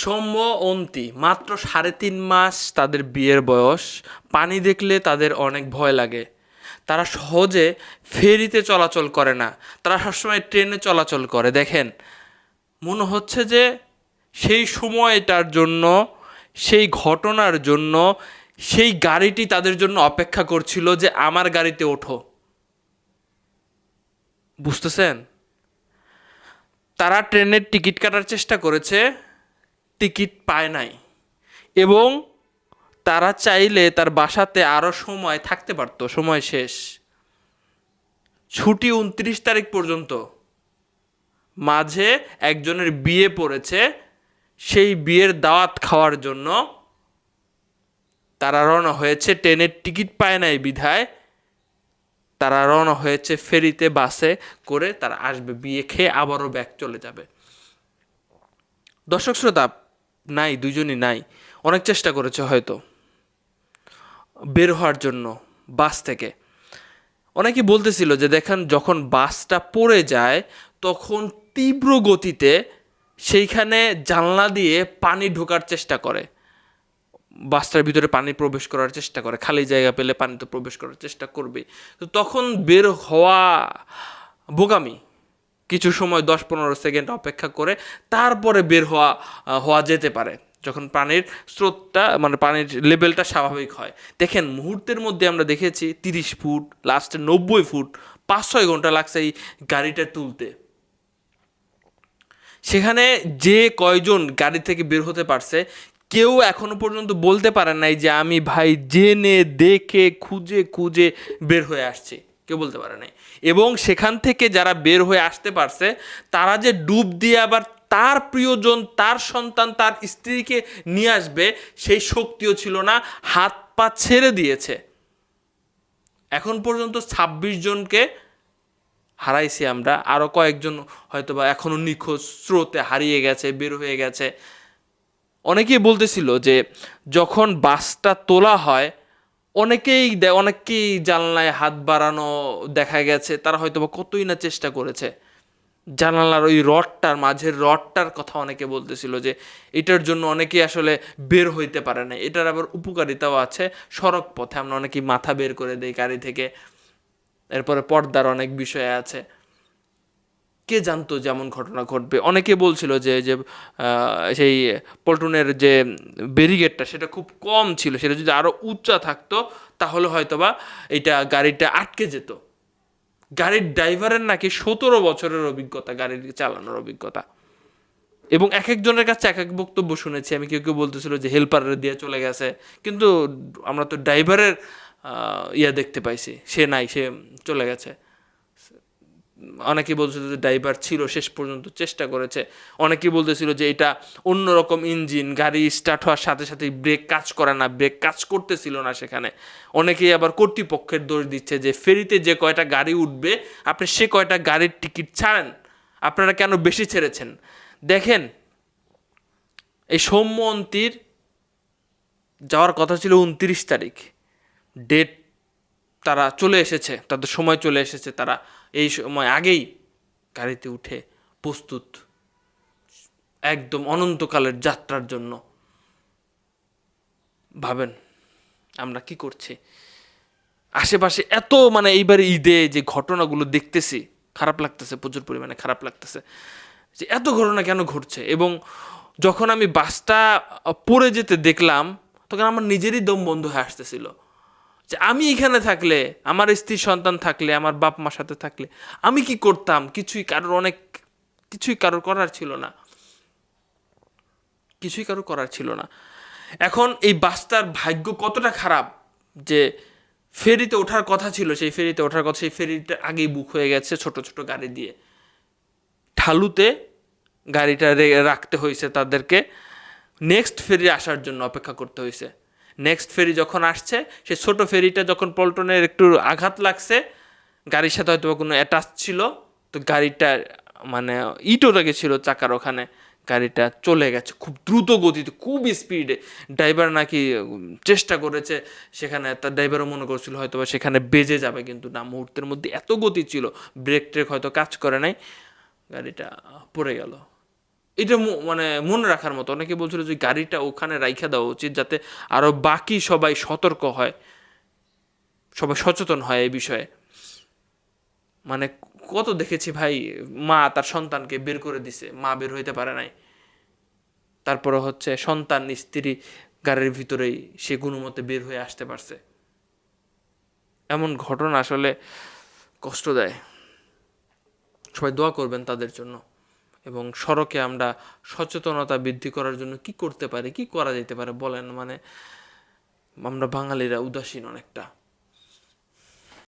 সৌম্য অন্তি মাত্র 3.5 মাস তাদের বিয়ের বয়স। পানি দেখলে তাদের অনেক ভয় লাগে। তারা সহজে ফেরিতে চলাচল করে না, তারা সবসময় ট্রেনে চলাচল করে। দেখেন, মনে হচ্ছে যে সেই সময়টার জন্য, সেই ঘটনার জন্য সেই গাড়িটি তাদের জন্য অপেক্ষা করছিল যে আমার গাড়িতে ওঠো। বুঝতেছেন? তারা ট্রেনের টিকিট কাটার চেষ্টা করেছে, টিকিট পায় নাই, এবং তারা চাইলে তার বাসাতে আরও সময় থাকতে পারতো, সময় শেষ। ছুটি 29 তারিখ পর্যন্ত, মাঝে একজনের বিয়ে পড়েছে, সেই বিয়ের দাওয়াত খাওয়ার জন্য তারা রওনা হয়েছে। ট্রেনের টিকিট পায় নাই বিধায় তারা রওনা হয়েছে ফেরিতে, বাসে করে তারা আসবে, বিয়ে খেয়ে আবারও ব্যাক চলে যাবে। দর্শক শ্রোতা, নাই, দুজনই নাই। অনেক চেষ্টা করেছে হয়তো বের হওয়ার জন্য বাস থেকে। অনেকে বলতেছিল যে দেখেন, যখন বাসটা পড়ে যায় তখন তীব্র গতিতে সেইখানে জানলা দিয়ে পানি ঢোকার চেষ্টা করে, বাসটার ভিতরে পানি প্রবেশ করার চেষ্টা করে, খালি জায়গা পেলে পানিতে প্রবেশ করার চেষ্টা করবে। তো তখন বের হওয়া বোকামি। কিছু সময় 10-15 সেকেন্ড অপেক্ষা করে তারপরে বের হওয়া হওয়া যেতে পারে, যখন পানির স্রোতটা, মানে পানির লেভেলটা স্বাভাবিক হয়। দেখেন, মুহূর্তের মধ্যে আমরা দেখেছি 30 ফুট, লাস্টে 90 ফুট, 5-6 ঘন্টা লাগছে এই গাড়িটা তুলতে। সেখানে যে কয়জন গাড়ি থেকে বের হতে পারছে, কেউ এখনো পর্যন্ত বলতে পারে নাই যে আমি ভাই জেনে দেখে খুঁজে খুঁজে বের হয়ে আসছি, কেউ বলতে পারে নাই। এবং সেখান থেকে যারা বের হয়ে আসতে পারছে, তারা যে ডুব দিয়ে আবার তার প্রিয়জন, তার সন্তান, তার স্ত্রীকে নিয়ে আসবে, সেই শক্তিও ছিল না, হাত পা ছেড়ে দিয়েছে। এখন পর্যন্ত 26 জনকে হারাইছি আমরা, আরও কয়েকজন হয়তো বা এখনও নিখোঁজ, স্রোতে হারিয়ে গেছে, বের হয়ে গেছে। অনেকেই বলতেছিল যে যখন বাসটা তোলা হয়, অনেকেই জানলায় হাত বাড়ানো দেখা গেছে, তারা হয়তো বা কতই না চেষ্টা করেছে। জানালার ওই রডটার, মাঝের রডটার কথা অনেকে বলতেছিল যে এটার জন্য অনেকেই আসলে বের হইতে পারে না। এটার আবার উপকারিতাও আছে, সড়ক পথে আমরা অনেকেই মাথা বের করে দেই গাড়ি থেকে। এরপরে পর্দার অনেক বিষয় আছে, কে জানতো যেমন ঘটনা ঘটবে। অনেকে বলছিল যে যে সেই পল্টনের যে ব্যারিকেডটা, সেটা খুব কম ছিল, সেটা যদি আরও উঁচা থাকতো তাহলে হয়তোবা এটা গাড়িটা আটকে যেত। গাড়ির ড্রাইভারের নাকি 17 বছরের অভিজ্ঞতা, গাড়ি চালানোর অভিজ্ঞতা। এবং এক একজনের কাছে এক এক বক্তব্য শুনেছি আমি। কেউ কেউ বলতেছিল যে হেল্পারের দিয়ে চলে গেছে, কিন্তু আমরা তো ড্রাইভারের দেখতে পাইছি, সে নাই, সে চলে গেছে। অনেকেই বলছিল যে ড্রাইভার ছিল, শেষ পর্যন্ত চেষ্টা করেছে। অনেকেই বলতেছিল যে এটা অন্যরকম ইঞ্জিন, গাড়ি স্টার্ট হওয়ার সাথে সাথে ব্রেক কাজ করে না, ব্রেক কাজ করতেছিল না সেখানে। অনেকেই আবার কর্তৃপক্ষের দোষ দিচ্ছে যে ফেরিতে যে কয়টা গাড়ি উঠবে আপনি সে কয়টা গাড়ির টিকিট ছাড়েন, আপনারা কেন বেশি ছেড়েছেন। দেখেন, এই সৌম্য অন্তির যাওয়ার কথা ছিল 29 তারিখ, ডেট তারা চলে এসেছে, তাদের সময় চলে এসেছে, তারা এই সময় আগেই গাড়িতে উঠে প্রস্তুত একদম অনন্তকালের যাত্রার জন্য। ভাবেন আমরা কি করছি আশেপাশে। এত মানে এইবার ঈদে যে ঘটনাগুলো দেখতেছি, খারাপ লাগতেছে, প্রচুর পরিমাণে খারাপ লাগতেছে যে এত ঘটনা কেন ঘটছে। এবং যখন আমি বাসটা পড়ে যেতে দেখলাম, তখন আমার নিজেরই দম বন্ধ হয়ে আসতেছিল যে আমি এখানে থাকলে, আমার স্ত্রী সন্তান থাকলে, আমার বাপ মার সাথে থাকলে আমি কি করতাম। কিছুই কারোর করার ছিল না, কিছুই কারোর করার ছিল না। এখন এই বাসটার ভাগ্য কতটা খারাপ যে ফেরিতে ওঠার কথা ছিল, সেই ফেরিতে ওঠার কথা, সেই ফেরিটা আগেই বুক হয়ে গেছে ছোট ছোট গাড়ি দিয়ে। ঢালুতে গাড়িটা রাখতে হয়েছে তাদেরকে, নেক্সট ফেরি আসার জন্য অপেক্ষা করতে হয়েছে। নেক্সট ফেরি যখন আসছে, সেই ছোট ফেরিটা যখন পল্টনের একটু আঘাত লাগছে, গাড়ির সাথে হয়তো কোনো অ্যাটাচ ছিল, তো গাড়িটা মানে ইটও লেগেছিল চাকার ওখানে, গাড়িটা চলে গেছে খুব দ্রুত গতিতে, খুব স্পিডে। ড্রাইভার নাকি চেষ্টা করেছে সেখানে, তার ড্রাইভারও মনে করছিল হয়তো বা সেখানে বেজে যাবে, কিন্তু না, মুহূর্তের মধ্যে এত গতি ছিল, ব্রেক ট্রেক হয়তো কাজ করে নাই, গাড়িটা পড়ে গেল। এটা মানে মনে রাখার মতো। অনেকে বলছিল যে গাড়িটা ওখানে রাইখা দেওয়া উচিত, যাতে আরও বাকি সবাই সতর্ক হয়, সবাই সচেতন হয় এই বিষয়ে। মানে কত দেখেছি ভাই, মা তার সন্তানকে বের করে দিছে, মা বের হইতে পারে নাই, তারপরে হচ্ছে সন্তান স্ত্রী গাড়ির ভিতরেই সে কোনো মতে বের হয়ে আসতে পারছে। এমন ঘটনা আসলে কষ্ট দেয়। সবাই দোয়া করবেন তাদের জন্য। এবং সড়কে আমরা সচেতনতা বৃদ্ধি করার জন্য কি করতে পারি, কি করা যেতে পারে বলেন? মানে আমরা বাঙালিরা উদাসীন অনেকটা।